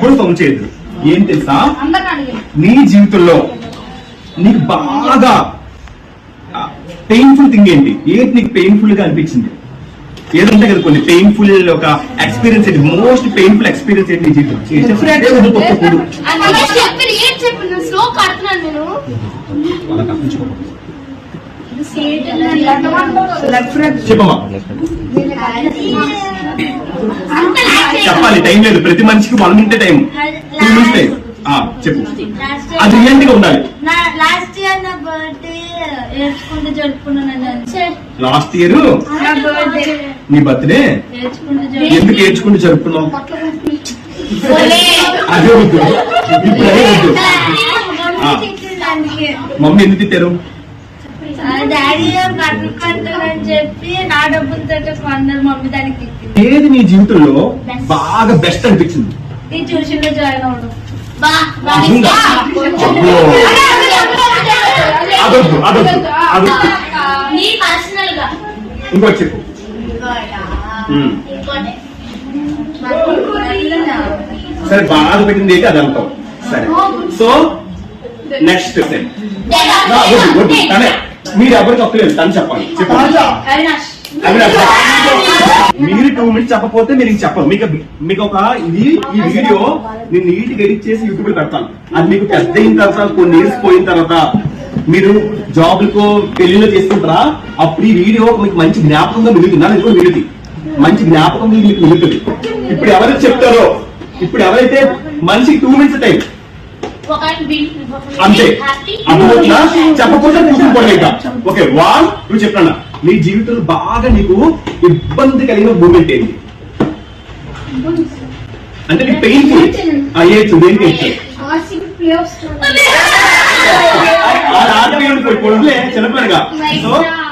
ఎవ్వరు సౌండ్ చేయదు. ఏం తెలుసా, నీ జీవితంలో నీకు బాగా పెయిన్ఫుల్ థింగ్ ఏంటి? ఏంటి నీకు పెయిన్ఫుల్ గా అనిపించింది? ఏదంటే కదా కొన్ని పెయిన్ఫుల్ ఒక ఎక్స్పీరియన్స్ ఏంటి? మోస్ట్ పెయిన్ఫుల్ ఎక్స్పీరియన్స్ ఏంటి నీ జీవితం? చెప్పమ్మా, చెప్పాలి, టైం లేదు. ప్రతి మనిషికి 1 minute టైం, 2 minutes టైం. చెప్పు, అది రియాలిటీగా ఉండాలి. లాస్ట్ ఇయర్ నా బర్త్డే ఏడ్చుకుంటూ జరుపుకున్నాను. లాస్ట్ ఇయర్ నీ బర్త్డే ఎందుకు ఏడ్చుకుంటూ జరుపుకున్నావు? అదే వద్దు, ఇప్పుడు అదే వద్దు. మమ్మీ ఎందుకు తిట్టారు? డాడీ కట్టుకుంటానని చెప్పి నా డబ్బులతో కొన్నారు మమ్మీ. దానికి ఏది నీ జీవితంలో బాగా బెస్ట్ అనిపించింది? ఈ ట్యూషన్ లో జాయిన్ అవడం. ఇంకో చెప్పు. సరే, బాధ పెట్టింది ఏంటి అది అంటావు. సరే, సో నెక్స్ట్ తనే. మీరు ఎవరు చెప్పలేదు, తను చెప్పాలి. చెప్పాలి, మీరు 2 minutes చెప్పకపోతే మీరు ఇంక చెప్పరు. మీకు ఒక ఈ వీడియో నేను నీట్ గా ఎడిట్ చేసి యూట్యూబ్ లో పెడతాను. అది మీకు పెద్ద అయిన తర్వాత, కొన్ని ఇయర్స్ పోయిన తర్వాత, మీరు జాబ్లకు పెళ్లిలో చేసుకుంటారా, అప్పుడు ఈ వీడియో మీకు మంచి జ్ఞాపకంగా మిగులుతుంది. అది కూడా మిగులుతుంది, మంచి జ్ఞాపకం మీకు మిగులుతుంది. ఇప్పుడు ఎవరైతే చెప్తారో, ఇప్పుడు ఎవరైతే మనిషికి 2 minutes టైం అంతే, అర్థమవుతుందా? చెప్పకపోతే కూర్చుని. ఓకే, నువ్వు చెప్పాను. నీ జీవితంలో బాగా నీకు ఇబ్బంది కలిగిన మూమెంట్ ఏంటి? అంటే నీకు పెయిన్ఫుల్ ఏడ్చు, దేనికి ఏడ్చు? చిన్నపిల్లగా.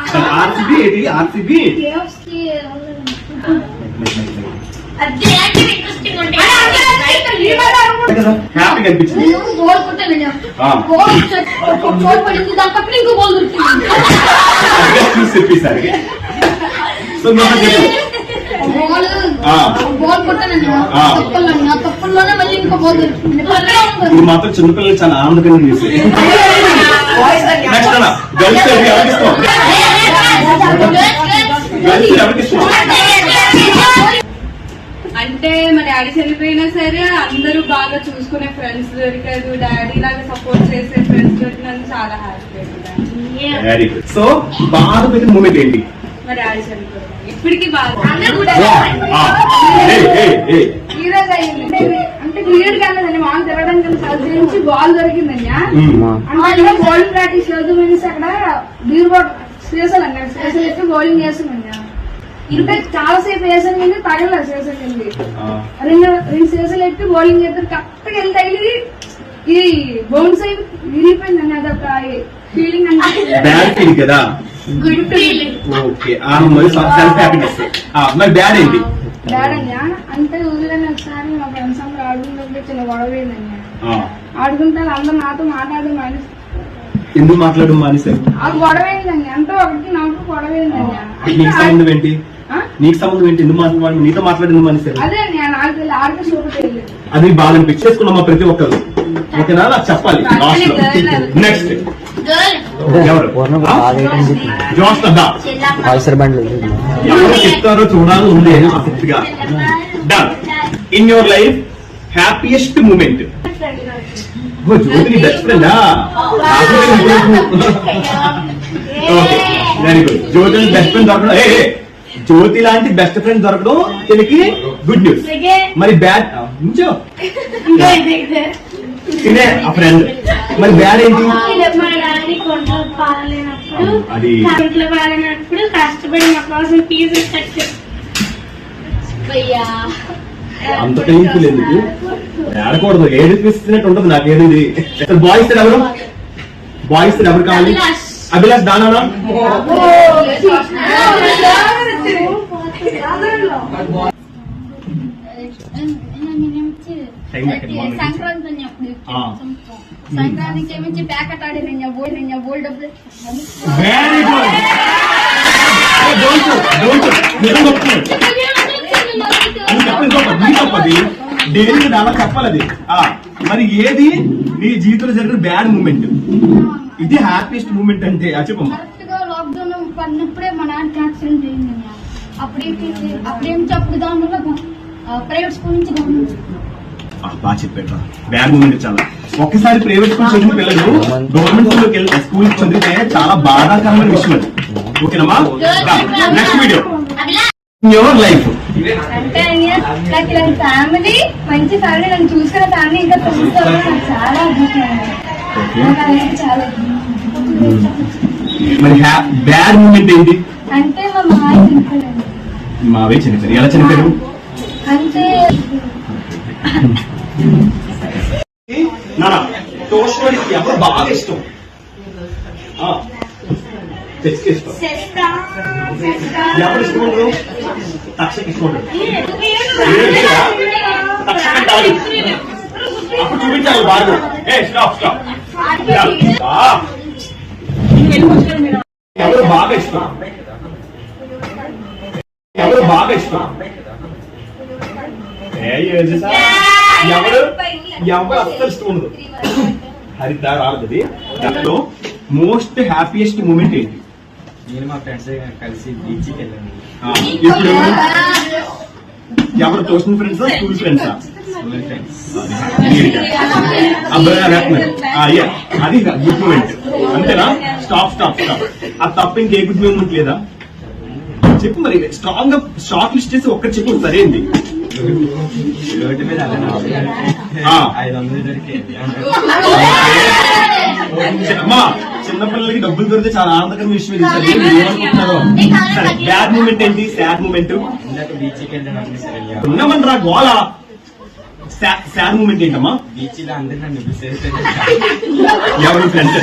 సో ఆర్సీబీ ఏంటి? ఆర్సీబీ హ్యాపీగా అనిపించింది. చూసి చెప్పేసారు. సో ఇది మాత్రం చిన్నపిల్లలు చాలా ఆనందకరంగా చేసేది. నెక్స్ట్ అన్న, గర్ల్స్ ఎవరికి ఇష్టం? గర్ల్స్ ఎవరికి ఇష్టం? అంటే మా డాడీ చనిపోయినా సరే అందరూ బాగా చూసుకునే ఫ్రెండ్స్ దొరికారు. డాడీ లాగా సపోర్ట్ చేసే ఫ్రెండ్స్ దొరికినందుకు చాలా హ్యాపీ. సో బాధ పెట్టిన మూమెంట్ ఏంటి? మా డాడీ చనిపోయారు. ఇప్పటికీ బాగా ఈరోజు అయింది. అంటే క్లియర్ కాలేదండి, మాకు తిరగడానికి సర్జరీ నుంచి బాల్ దొరికిందండి. అంటే బౌలింగ్ ప్రాక్టీస్ చదువుమనేసి అక్కడ బీర్ బాట్ స్పేషల్ అండి, స్పేషల్ ఎత్తి బౌలింగ్ చేస్తున్నాండి. ఇంకా చాలా సేపు వేసాను కానీ తగలేదు. స్పేషల్ వెళ్ళి రెండు స్పేషల్ ఎత్తి బౌలింగ్ చేస్తారు. కరెక్ట్ గా వెళ్ళి తగిలి ఈ బౌన్స్ అయి విరిగిపోయిందండి. అదొక ఫీలింగ్ అంటే కదా. Good feeling. Okay, self happiness. మరి డాడ్ ఏంటి? డాడ్ అన్నా అంటే ఊళ్ళోనే ఒకసారి మా ఫ్రెండ్స్ అందరూ ఆడుకుంటుంటే చిన్న గొడవ అయిందండి. ఆడుకుంటే అందరూ నాతో మాట్లాడడం మానేసి. ఎందుకు మాట్లాడడం మానేశారు? ఆ గొడవ అయిందండి. అంటే ఒకటి నాకు గొడవ అయిందండి. నీకు సంబంధం ఏంటి? నీకు సంబంధం ఏంటి? ఎందుకు మాట్లాడు, నీతో మాట్లాడింది మానేశారు? అదే నాకు ఆడితే చూపలేదు. అది బాగా అనిపించేసుకున్నామా ప్రతి ఒక్కరు? ఓకేనా? నాకు చెప్పాలి. నెక్స్ట్ ఎవరు చెప్తారో చూడాలి ఉంది ఆసక్తిగా. Done. In your life happiest moment? Jyothi best ఫ్రెండా? Okay, very good. Jyothi best friend దొరకడం, జ్యోతి లాంటి బెస్ట్ ఫ్రెండ్ దొరకడం దీనికి గుడ్ న్యూస్. మరి బ్యాడ్ తినే ఆ ఫ్రెండ్. మరి బ్యాడ్ ఏంటి? అది కష్టపడి మా కోసం ఫీజు అంత పెయిన్ఫుల్ ఎందుకు? ఏడకూడదు, ఏడిపిస్తున్నట్టు ఉంటుంది నాకు. ఏది బాయ్స్ ఎవరు? బాయ్స్ ఎవరు కావాలి? అభిలాష్ దానా? సంక్రాంతికి ఏమించి ప్యాకెట్ ఆడి బోల్ డబ్బులు. Very good. డైలీ అలా చెప్పాలి అది. మరి ఏది నీ జీవితంలో జరిగిన బ్యాడ్ మూమెంట్? ఇది హ్యాపీయెస్ట్ మూమెంట్ అంటే చెప్పమ్మా. కరెక్ట్ గా లాక్డౌన్ పడినప్పుడే మా నాన్నకి యాక్సిడెంట్ అయింది. అప్పుడేం చెప్పు దానివల్ల ప్రైవేట్ స్కూల్ నుంచి గవర్నమెంట్. బాగా చెప్పాడు. బ్యాడ్ మూమెంట్ చాలా. ఒక్కసారి ప్రైవేట్ స్కూల్ చదివిన పిల్లలు గవర్నమెంట్ స్కూల్కి వెళ్ళి స్కూల్ చదివితే చాలా బాధాకరమైన విషయం అది. ఓకేనమ్మా? Next video your life. అంటే నాకు ఇలాంటి ఫ్యామిలీ, మంచి ఫ్యామిలీ, నన్ను చూసుకున్న ఫ్యామిలీ ఇంకా తెలుసుకోవడం నాకు చాలా అద్భుతం. చాలా మరి బ్యాడ్ మూమెంట్ ఏంటి? అంటే మా మాయ చనిపోయాడు. మావే చనిపోయారు. ఎలా చనిపోయారు? అంటే నాన్న టోస్ట్ ఎవరు బాగా ఇష్టం? ఇష్టం ఎవరు ఇష్టం ఉండదు? తక్షకి ఇష్టం ఉండదు. అప్పుడు చూపించాలి బాగా. ఎవరు బాగా ఇష్టం? ఎవరు బాగా ఇష్టం? ఎవరు ఎవరు అస్సలు ఇష్టం ఉండదు. హరిత రాలేదు. దాంట్లో మోస్ట్ హ్యాపీయెస్ట్ మూమెంట్ ఏంటి? నేను మా ఫ్రెండ్స్ కలిసి బీచ్కి వెళ్ళాను. ఇప్పుడు ఎవరు ట్యూషన్ ఫ్రెండ్సా, స్కూల్ ఫ్రెండ్సా? అది గుడ్ మూమెంట్ అంతేనా? Stop stop stop. ఆ తప్ప ఇంకే గుడ్ మూమెంట్ లేదా? చెప్పు మరి. స్ట్రాంగ్ గా షార్ట్ లిస్ట్ చేసి ఒక్కటి చెప్పు. సరేంది? రోడ్డు మీద 500 దొరికేది. అమ్మా చిన్నపిల్లలకి డబ్బులు దొరికితే చాలా ఆనందకరమైన విషయం ఇది. ఏమనుకుంటున్నారు? సరే బ్యాడ్ మూమెంట్ ఏంటి? Sad moment? ఇందాక బీచ్కి వెళ్ళాను. ఉన్నమనరా గోళ. సాడ్ మూమెంట్ ఏంటమ్మా? బీచ్ లో అందరూ నన్ను మిస్ చేశారు. ఎవరు ఫ్రెండ్స్?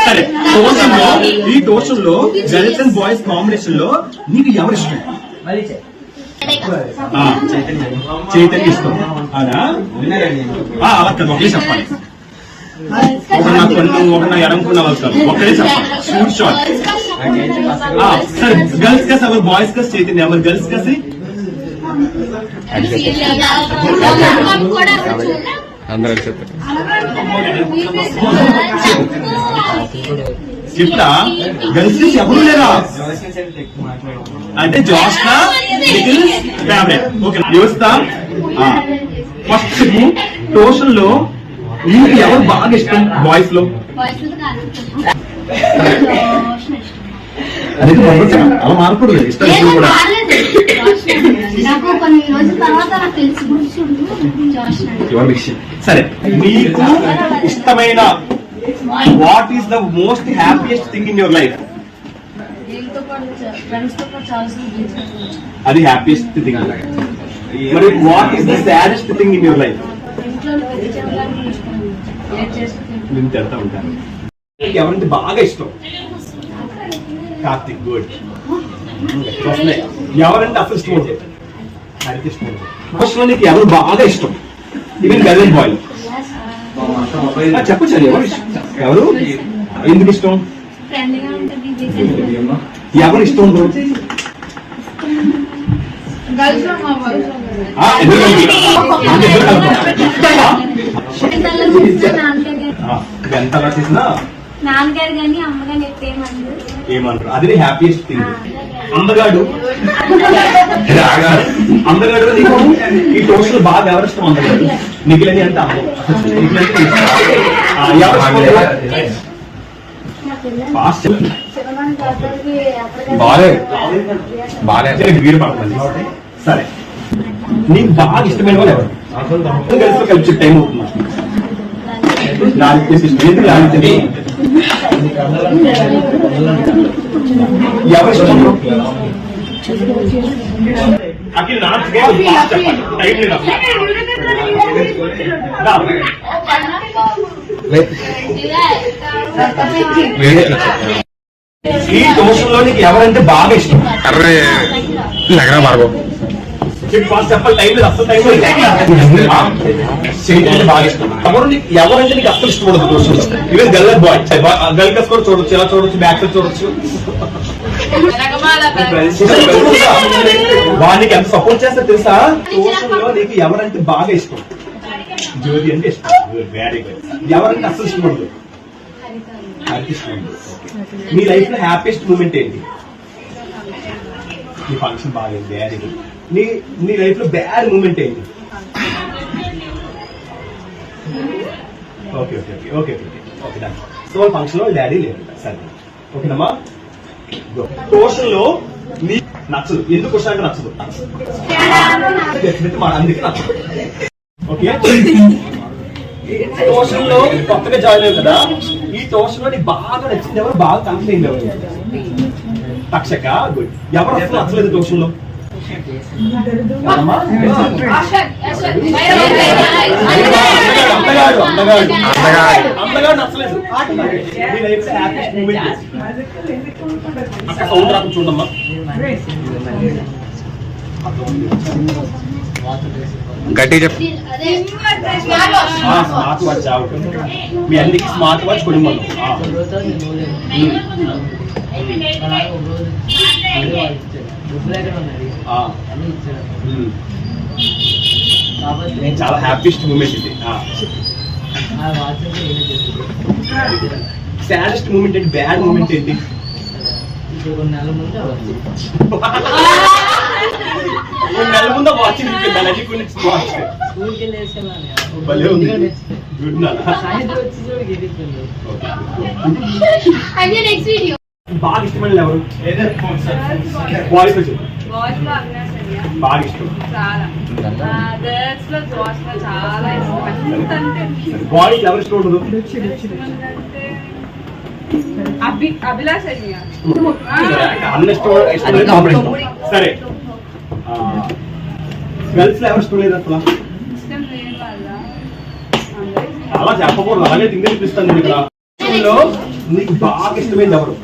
సరే ట్యూషన్లో, ఈ ట్యూషన్లో గర్ల్స్ అండ్ బాయ్స్ కాంబినేషన్ లో నీకు ఎవరు ఇష్టం? చైతన్య ఇష్టం. అలా అలా కదా ఒకటే చెప్పాలి. ఒకటి నా కొన్ను, ఒకటి నా ఎడంకున్న వాళ్ళు ఒక్కడే చెప్పాలి. Shoot shot. సరే గర్ల్స్ కస్ అవర్ బాయ్స్ కస్ చైతన్య, అవర్ గర్ల్స్ కస్ చెప్తా. గర్ల్స్ కస్ ఎవరు లేరా? అంటే జోష్న ఫేవరెట్. ఓకే వ్యవస్థ. ఫస్ట్ ట్యూషన్ లో నీకు ఎవరు బాగా ఇష్టం బాయ్స్ లో? అదే అలా మారకూడదు. ఇష్టం కూడా నాకు కొన్ని రోజుల తర్వాత నాకు తెలిసి. సరే మీకు ఇష్టమైన what is the most happiest thing in your life? అది హ్యాపీయెస్ట్ థింగ్. మరి what is the saddest thing in your life? నేను తిడతా ఉంటాను. ఎవరంటే బాగా ఇష్టం? కార్తిక్. గుడ్. ఎవరంటే అసలు ఇష్టం ఉంటుంది? హరిత ఇష్టం ఉంటుంది. ఫస్ట్ నీకు ఎవరు బాగా ఇష్టం? ఈవెన్ గర్ల్ అండ్ బాయ్ చెప్పచ్చు. ఎవరు ఎవరు ఎందుకు ఇష్టం? ఎవరు ఇష్టం ఉండదు? ఎంత అలా చేసినా నాన్నగారు కానీ అమ్మగారు ఏమన్నారు? అది హ్యాపీయెస్ట్ థింగ్. అందగాడు అందగాడు నీకు ఈ ట్యూషన్ బాగా ఎవరు ఇష్టం? అందగాడు. నిఖిలని అంటే అమ్మ. వీరు పడుతుంది. సరే నీకు బాగా ఇష్టమైన వాళ్ళు ఎవరు? కలిసి కలిసి టైం అవుతుంది. ఎవరు ఇష్టం? అఖిల్ నాకు టైం లేదా? ఈ ట్యూషన్లో నీకు ఎవరంటే బాగా ఇష్టం? చెప్పాలి. టైం లేదు. అసలు టైం చైతన్య బాగా ఇష్టం. ఎవరంటే నీకు అసలు ఇష్టం ఉండదు ట్యూషన్ లో? Even girl bye. గర్ల్ కస్ కూడా చూడొచ్చు. ఎలా చూడొచ్చు? బ్యాక్ సైడ్ చూడొచ్చు. వానికి ఎంత సపోర్ట్ చేస్తా తెలుసా? ట్యూషన్లో నీకు ఎవరంటే బాగా ఇష్టం? జ్యోతి అంటే ఇష్టం. Very good. ఎవరంటే అసలు ఇష్టం ఉండదు? హరిత ఇష్టం ఉండదు. మీ లైఫ్ లో హ్యాపీయెస్ట్ మూమెంట్ ఏంటి? మీ ఫంక్షన్ బాగైంది. Very good. నీ లైఫ్ లో బ్యాడ్ మూమెంట్ ఏంటి? Okay okay okay okay okay okay done. So function లో డాడీ లేదు. సరే ఓకేనమ్మా. ట్యూషన్ లో నీ నచ్చదు. ఎందుకు వచ్చాక నచ్చదు? అందుకే నచ్చదు. ఓకే. ట్యూషన్ లో కొత్తగా జాయిన్ అయ్యావు కదా, ఈ ట్యూషన్ లో నీకు బాగా నచ్చింది ఎవరు? బాగా కనెక్ట్ అయింది ఎవరు? తక్షక. గుడ్. ఎవరు అసలు నచ్చలేదు ట్యూషన్ లో? అందగాడు నచ్చలేదు. మీ లైఫ్ లో హ్యాపీయెస్ట్ మూమెంట్ అక్కడ సౌండ్ రాకుండా చూడమ్మా. గట్టి చెప్పు. Smart watch. మీ అందరికి స్మార్ట్ వాచ్ కొనిమ్మను. చాలా హ్యాపీయెస్ట్ మూమెంట్ ఇది. సాడెస్ట్ మూమెంట్ ఏంటి? బ్యాడ్ మూమెంట్ ఏంటి? నెల ముందు వాచ్ భలే ఉంది. గుడ్ నా. బాగా ఇష్టమైన ఎవరు? బాయ్స్ లో చెప్పు. బాగా ఇష్టం. బాయ్స్ ఎవరు ఇష్టం ఉండదు? అభిలాష్ అన్న ఇష్టం. సరే గర్ల్స్ లో ఎవరు ఇష్టం లేదు అసలు? అలా చెప్పకూడదు. అలాగే తిండి చూపిస్తాను నేను ఇక్కడ. నీకు బాగా ఇష్టమైంది ఎవరు?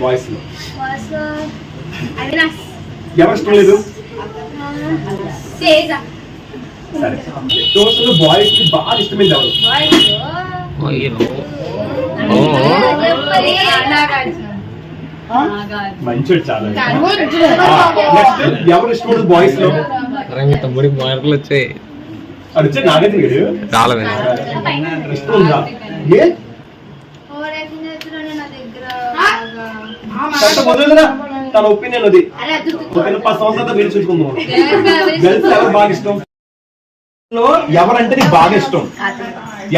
బాయ్స్ లో ఎవరు ఇష్టం లేదు? సరే ట్యూషన్ లో బాయ్స్ కి బాగా ఇష్టమైంది ఎవరు? మంచి చాలా. నెక్స్ట్ ఎవరు ఇష్టం ఉండదు బాయ్స్ లో? తమ్ముడి మార్కులు వచ్చాయి. అడిచే నాగేంద్ర గారు రాలేదు. ఇష్టం ఉందా? ఏ వదిలేదురా, తన ఒపీనియన్ అది. 10 సంవత్సరాలతో మీరు చూసుకుందాం. గర్ల్స్ ఎవరు బాగా ఇష్టం? ఎవరంటే నీకు బాగా ఇష్టం?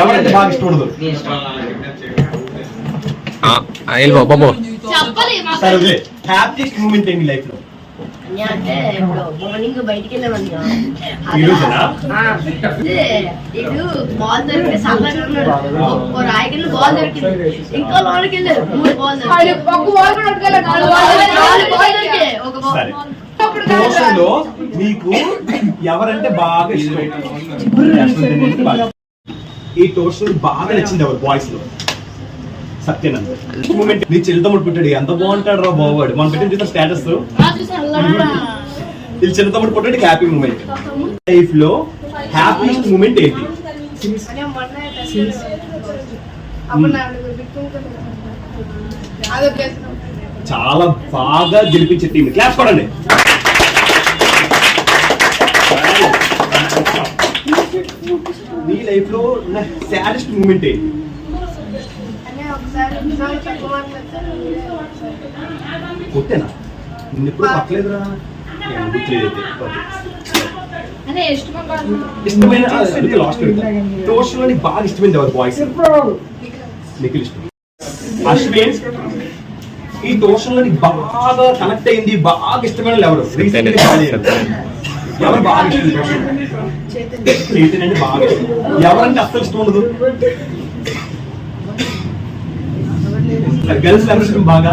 ఎవరంటే బాగా ఇష్టం ఉండదు? బాబు సరే హ్యాపీయెస్ట్ మూమెంట్ ఏంటి లైఫ్ లో? అంటే మార్నింగ్ బయటికి వెళ్ళామని ఈ రోజునా? ఇటు బాల్ దొరికితే సల్లగా రాయకెళ్ళి బాల్ దొరికింది. ఇంకో లోనికి వెళ్ళారు 3 బాల్ సరే ట్యూషన్ లో నీకు ఎవరంటే బాగా ఇష్టం? ఈ ట్యూషన్ బాగా నచ్చింది ఎవరు బాయ్స్ లో? సత్యనంద్. మూమెంట్ నీ చిన్నతమ్ముడు పుట్టాడు. ఎంత బాగుంటాడు రా బావాడు. మనం పెట్టిన చూసిన స్టేటస్ వీళ్ళు చిన్నతమ్ముడు పుట్టాడు. హ్యాపీ మూమెంట్ లైఫ్ లో హ్యాపీయెస్ట్ మూమెంట్ ఏంటి? చాలా బాగా గెలిపించే టీం. క్లాస్ కొడండి. నీ లైఫ్ లో సాడెస్ట్ మూమెంట్ ఏంటి? కొట్టేనా? నిన్ను ఎప్పుడు పట్టలేదురా. ఇష్టమైన లాస్ట్ ట్యూషన్ లో నీకు బాగా ఇష్టమైంది ఎవరు బాయ్స్? నిఖిల్ ఇష్టం. అశ్విన్ ఈ ట్యూషన్ లో నీకు బాగా కనెక్ట్ అయింది, బాగా ఇష్టమైన ఎవరు? ఎవరు బాగా ఇష్టం? చైతన్య అంటే బాగా ఇష్టం. ఎవరంటే అస్సలు ఇష్టం ఉండదు? గర్ల్స్ ఎవరు ఇష్టం బాగా?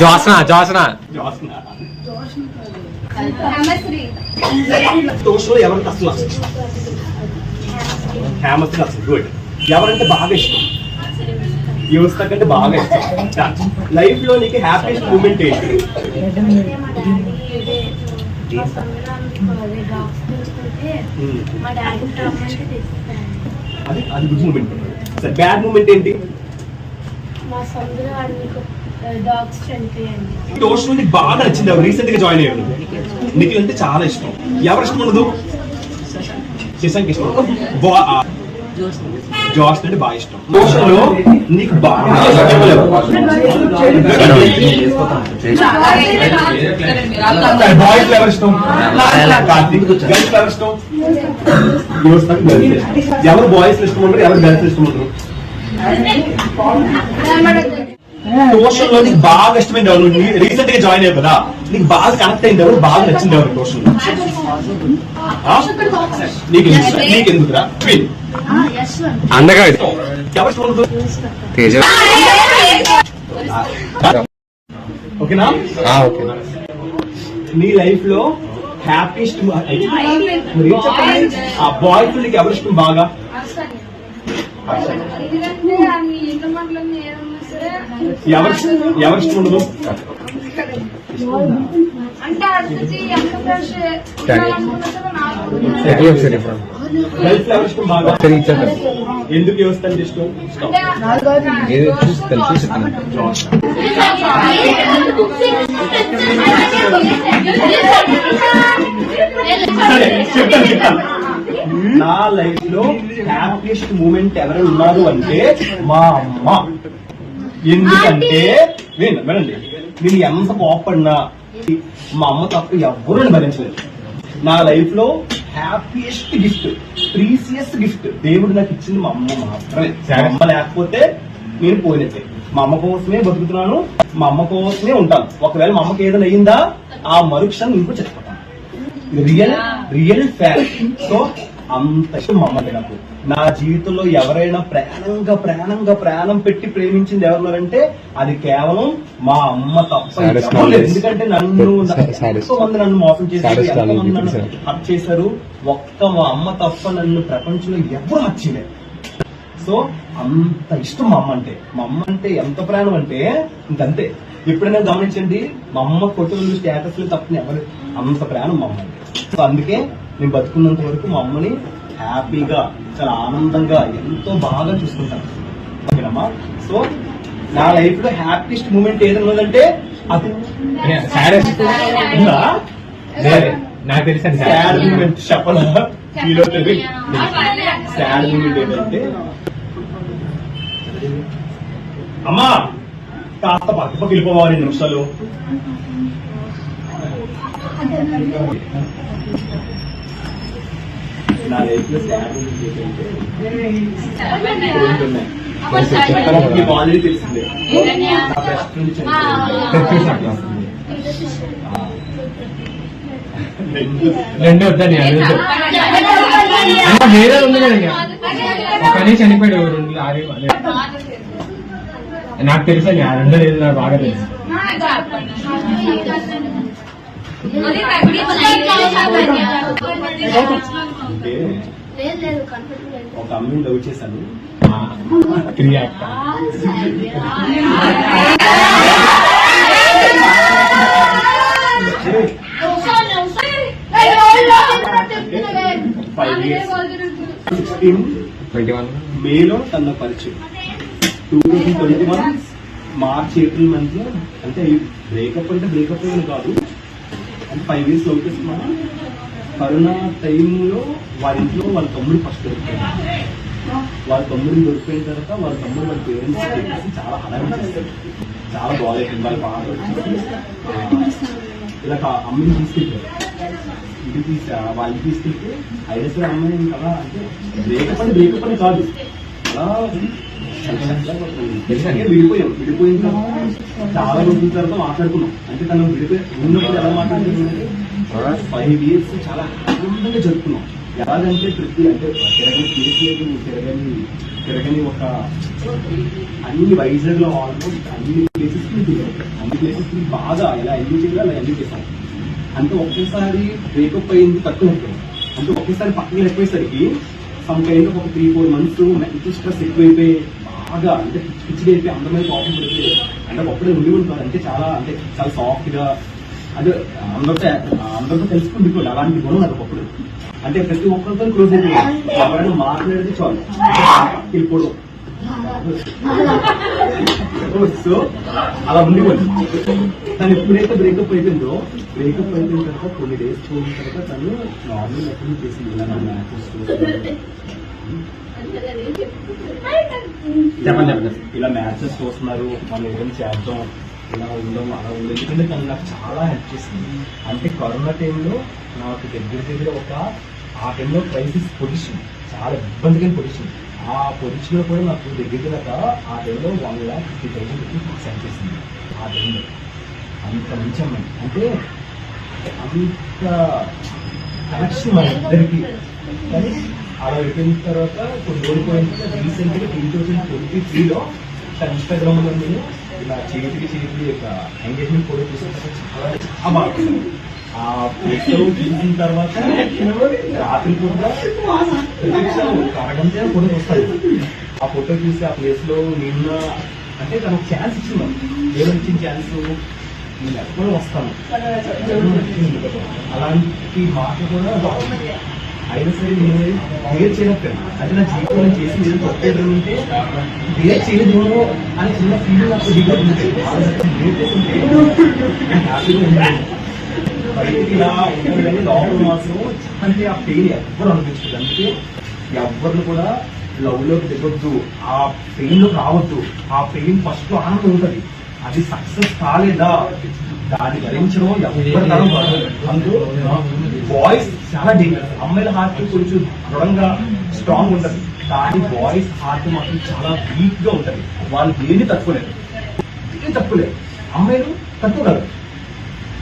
జోస్నా జోస్నా ట్యూషన్ లో ఎవరికి అసలు హేమస్ అసలు గుడ్. ఎవరంటే బాగా ఇష్టం? యువత కంటే బాగా ఇష్టం. లైఫ్ లో నీకు హ్యాపీయెస్ట్ మూమెంట్ ఏంటి? అది అది గుడ్ మూమెంట్. సరే బ్యాడ్ మూమెంట్ ఏంటి? మా సముద్రం వాడికి డాగ్స్ చనిపోయండి. ట్యూషన్ నీకు బాగా నచ్చింది ఎవరు? రీసెంట్ గా జాయిన్ అయ్యాడు నీకు అంటే చాలా ఇష్టం. ఎవరు ఇష్టం ఉండదు? శశాంక్ ఇష్టం. జోస్ అంటే బాగా ఇష్టం. ట్యూషన్ లో నీకు బాగా బాయ్స్ ఎవరు ఇష్టం? కార్తీక్. గర్ల్స్ ఎవరు ఇష్టం? ఎవరు బాయ్స్ ఇష్టం ఉంటారు, ఎవరు గర్ల్స్ ఇష్టం ఉంటారు? ట్యూషన్ లో నీకు బాగా ఇష్టమైంది ఎవరు? రీసెంట్ గా జాయిన్ అయ్యావు కదా, నీకు బాగా కనెక్ట్ అయింది ఎవరు? బాగా నచ్చింది ఎవరు ట్యూషన్ లో? నీకెందుకురా? అందగా ఎవరు ఇష్టం ఉండదు? తేజ. ఓకేనా? ఓకే. నీ లైఫ్ లో హ్యాపీస్ట్ ఆ బాయ్ ఫ్రెండ్ నీకు ఎవరు ఇష్టం బాగా? ఎందుకంటే ఆమె ఇంట్లో మాటలన్నీ ఏదన్నా సరే ఎవరు ఇష్టం ఉండదు? అంటే అడిచి ఎంత ఫ్రెష్ గర్ల్స్ ఎవరు ఇష్టం బాగా? ఎందుకు వ్యవస్థ ఇష్టం? సరే చెప్తాను. నా లైఫ్ లో హ్యాపీయెస్ట్ మూమెంట్ ఎవరైనా ఉన్నారు అంటే మా అమ్మ. ఎందుకంటే వినండి, నేను ఎంత కోపడినా మా అమ్మ తప్ప ఎవరు భరించలేదు. నా లైఫ్ లో హ్యాపీయెస్ట్ గిఫ్ట్, ప్రీసియస్ గిఫ్ట్ దేవుడు నాకు ఇచ్చింది మా అమ్మ మాత్రమే. మా అమ్మ లేకపోతే నేను పోయినట్టే. మా అమ్మ కోసమే బతుకుతున్నాను, మా అమ్మ కోసమే ఉంటాను. ఒకవేళ మా అమ్మకి ఏదైనా అయిందా ఆ మరుక్షణం ఇంకో చచ్చిపోతాను. Real fact. సో అంత ఇష్టం మా అమ్మంటే నాకు. నా జీవితంలో ఎవరైనా ప్రాణం పెట్టి ప్రేమించింది ఎవరున్నారంటే అది కేవలం మా అమ్మ తప్ప ఎవరు లేరు. ఎందుకంటే ఎంతో మంది నన్ను మోసం చేశారు, ఎంతో మంది నన్ను హత్య చేశారు. ఒక్క మా అమ్మ తప్ప నన్ను ప్రపంచంలో ఎవరు హత్య చేయలేరు. సో అంత ఇష్టం మా అమ్మ అంటే. మా అమ్మ అంటే ఎంత ప్రాణం అంటే ఇంకంతే. ఎప్పుడైనా గమనించండి, మా అమ్మ ఫోటోలు స్టేటస్లు తప్పని ఎవరు, అంత ప్రాణం మా అమ్మ అంటే. సో అందుకే నేను బతుకున్నంత వరకు మా అమ్మని హ్యాపీగా, చాలా ఆనందంగా, ఎంతో బాగా చూసుకుంటాను. ఓకేనమ్మా? సో నా లైఫ్ లో హ్యాపీయెస్ట్ మూమెంట్ ఏదైనా ఉందంటే అది నాకు తెలుసు. సాడ్ మూమెంట్ చెప్పనా? ఫీల్ అవుతుంది. సాడ్ మూమెంట్ ఏంటంటే అమ్మా కాస్త పక్కకి వెళ్ళిపోవా 2 నిమిషాలు. నా లైఫ్ లో సాడ్ మూమెంట్ ఏంటంటే మీకు ఆల్రెడీ తెలిసిందే, నా బెస్ట్ ఫ్రెండ్ చనిపోయింది. రెండో వద్దని వేరే ఉంది కదా, ఒకనే చనిపోయాడు. నాకు తెలుసు అండి, ఆ రెండో లేదు, నాకు బాగా తెలుసు. ఒక అమ్మాయిని లవ్ చేశాను. క్రియా మేలో తన పరిచయం 2021 మార్చ్ ఏప్రిల్ మంత్ లో. అంటే బ్రేకప్ అంటే బ్రేకప్ అని కాదు, అంటే 5 years లవ్ చేస్తున్నాను. కరోనా టైంలో వాళ్ళ ఇంట్లో వాళ్ళ తమ్ముడు ఫస్ట్ దొరికిపోయాడు. వాళ్ళ తమ్ముడిని దొరికిపోయిన తర్వాత వాళ్ళ తమ్ముడు వాళ్ళ పేరెంట్స్ చెప్పేసి చాలా హడావిడి చేస్తారు. చాలా బాగాలేదు. వాళ్ళ బాధ వచ్చేసి ఇలా అమ్మని తీసుకెళ్ళారు. ఇంటికి వాళ్ళకి తీసుకెళ్తే అయినా సరే అమ్మాయి కదా, అంటే బ్రేకప్ అని కాదు, అలా విడిపోయిన తర్వాత చాలా రోజుల తర్వాత మాట్లాడుకున్నాం. అంటే తను ఉన్నప్పుడు ఎలా మాట్లాడుకుంటే 5 years చాలా ఆనందంగా జరుపుకున్నాం. ఎలాగంటే ప్రతి అంటే తిరగని కేసు లేదు, తిరగని ఒక అన్ని వైజాగ్ లో ఆల్మోస్ట్ అన్ని ప్లేసెస్ బాగా ఎలా ఎంజాయ్ చేయాలో అలా ఎంజాయ్ చేశాం. అంటే ఒకేసారి బ్రేకప్ అయింది తక్కువ. అంటే ఒకేసారి పక్కన ఎక్కువేసరికి సమ్ కైండ్ ఒక 3-4 months మెంటల్ స్ట్రెస్ ఎక్కువైపోయి బాగా అంటే పిచ్చిగా అయిపోయి అందమైన కోపం పడిపోయి. అంటే ఒక్కడే ఉండి ఉంటారు. అంటే చాలా సాఫ్ట్ గా అదే అందరితో తెలుసుకుంది అలాంటి గుణం నాకు ఒకప్పుడు. అంటే ప్రతి ఒక్కరితో క్లోజ్ అయిపోయింది. ఎవరైనా మాట్లాడితే చాలు వెళ్ళిపోవడం. సో అలా ఉండిపోయింది. తను ఎప్పుడైతే బ్రేకప్ అయిపోయిన తర్వాత కొన్ని డేస్ చూసిన తర్వాత తను నార్మల్ ఎప్పుడు చేసింది ఇలా నా మ్యాచెస్ చెప్పండి ఇలా మ్యాచెస్ చూస్తున్నారు, మనం ఏదైనా చేద్దాం, ఇలా ఉందాం, అలా ఉంది. ఎందుకంటే తను నాకు చాలా హెల్ప్ చేసింది. అంటే కరోనా టైంలో నాకు దగ్గర ఒక ఆ టైంలో క్రైసిస్ పొజిషన్, చాలా ఇబ్బందిగా పొజిషన్. ఆ పొజిషన్ లో కూడా నాకు దగ్గర ఆ టైంలో 1,50,000 సెండ్ చేసింది. ఆ టైంలో అంత మంచి అమ్మాయి, అంటే అంత కనెక్షన్ మన ఇద్దరికి. కానీ అలా అయిపోయిన తర్వాత కొన్ని ఓడిపోయిన తర్వాత రీసెంట్ గా 2023లో ఇన్స్టాగ్రామ్ లో నేను ఇలా చేతికి ఎంగేజ్మెంట్ ఫోటో తీసుకుంటే చాలా బాగా ఆ ఫోటో చూసిన తర్వాత రాత్రి కూడా అరగంట ఫోటో వస్తాయి. ఆ ఫోటో చూసి ఆ ప్లేస్ లో నిన్న అంటే తనకు ఛాన్స్ ఇచ్చిందాం, ఏదో ఇచ్చిన ఛాన్స్ నేను ఎక్కడ వస్తాను అలాంటి మాట కూడా అయినా సరే నేను క్లియర్ చేయలేకపోయాను. అంటే నా జీవితంలో చేసి ఏదో తప్పేదో ఉంటే క్లియర్ చేయలేదేమో అని చిన్న ఫీలింగ్ నాకు దిగుతుంటే హ్యాపీగా ఉంటాను. బయటికి ఇలా ఉంటుంది కానీ లోపల మాత్రం అంటే ఆ పెయిన్ ఎవ్వరు అనిపించదు. అందుకే ఎవరిని కూడా లవ్ లోకి దిగొద్దు, ఆ పెయిన్ లోకి రావద్దు. ఆ పెయిన్ ఫస్ట్ ఆనందం ఉంటుంది, అది సక్సెస్ కాలేదా దాన్ని భరించడం ఎవరి తరం కాదు. అందులో బాయ్స్ చాలా డేంజర్. అమ్మాయిల హార్ట్ కొంచెం దృఢంగా స్ట్రాంగ్ ఉంటుంది, కానీ బాయ్స్ హార్ట్ మాత్రం చాలా వీక్ గా ఉంటుంది. వాళ్ళు దేన్ని తట్టుకోలేరు, ఏం తట్టుకోలేరు. అమ్మాయిలు తట్టుకోగలరు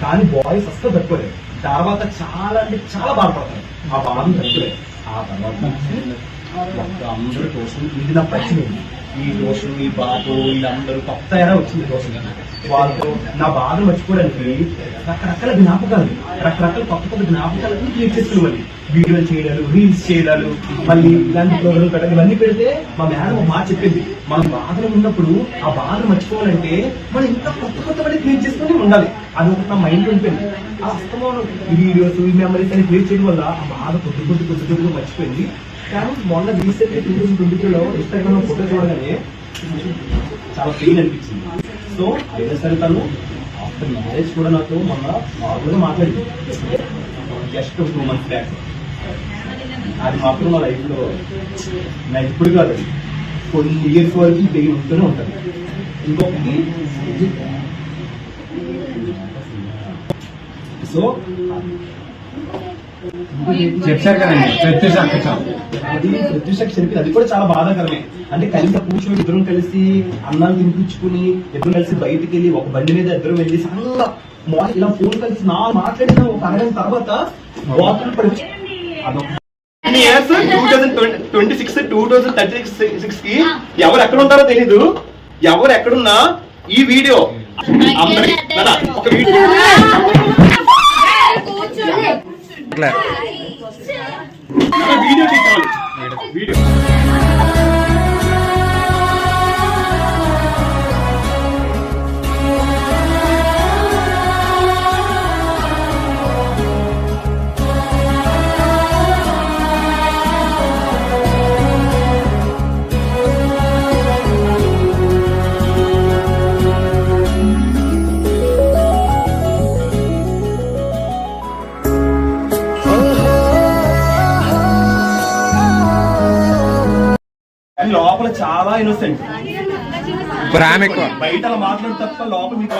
కానీ బాయ్స్ అస్సలు తట్టుకోలేరు. తర్వాత చాలా అంటే చాలా బాధపడతారు, ఆ బాధను తట్టుకోలేరు. ఆ తర్వాత అందరూ ట్యూషన్ ఇది నా పరిచయం. ఈ ట్యూషన్ ఈ బాధ వీళ్ళందరూ కొత్త era వచ్చింది ట్యూషన్. వాళ్ళతో నా బాధను మర్చిపోవడానికి రకరకాల జ్ఞాపకాలు, రకరకాల కొత్త జ్ఞాపకాలన్నీ క్రియేట్ చేసుకునేవాళ్ళు. వీడియోలు చేయడాలు, రీల్స్ చేయడాలు, మళ్ళీ ఇలాంటి ప్రోగ్రాలు పెట్టాలి. ఇవన్నీ పెడితే మా మేడం ఒక మాట చెప్పింది, మనం బాధలో ఉన్నప్పుడు ఆ బాధను మర్చిపోవాలంటే మనం ఇంకా కొత్తవన్నీ క్రియేట్ చేసుకుని ఉండాలి. అది ఒకటి నా మైండ్ లో ఉండిపోయింది. ఆ అస్తమానం ఈ వీడియోస్ ఈ మెమరీస్ అని క్రియేట్ చేయడం వల్ల ఆ బాధ కొద్ది మర్చిపోయింది. కానీ మొన్న రీసెంట్ 2022లో ఇన్స్టాగ్రామ్ లో ఫోటో చూడగానే చాలా పెయిన్ అనిపించింది. సో అయినా సరే తను ఆఫ్టర్ మ్యారేజ్ కూడా నాతో మొన్న నార్మల్ గా మాట్లాడింది, జస్ట్ 2 months బ్యాక్. అది మాత్రం నా లైఫ్ లో నా ఇప్పుడు కాదు, కొన్ని ఇయర్స్ వరకు పెయిన్ ఉంటూనే ఉంటుంది. ఇంకొకటి సో చెప్పారు కదండి అది ప్రత్యూషకి చెప్పింది, అది కూడా చాలా బాధాకరమే. అంటే కలిసి కూర్చొని ఇద్దరం కలిసి అన్నాలు తినిపించుకుని ఇద్దరం కలిసి బయటికి వెళ్ళి ఒక బండి మీద ఇద్దరం వెళ్ళి చాలా మార్నింగ్ ఇలా ఫోన్ కలిసి నా మాట్లాడిన ఒక అరగంట తర్వాత వాటర్ పడి అదొక 2026 2036 కి ఎవరు ఎక్కడ ఉంటారో తెలీదు. ఎవరు ఎక్కడున్నా ఈ వీడియో ఒక వీడియో వీడియో తీసుకోవాలి. వీడియో లోపల చాలా ఇన్నోసెంట్, ప్రేమ ఎక్కువ, బయట అలా మాట్లాడు తప్ప లోపల మీకు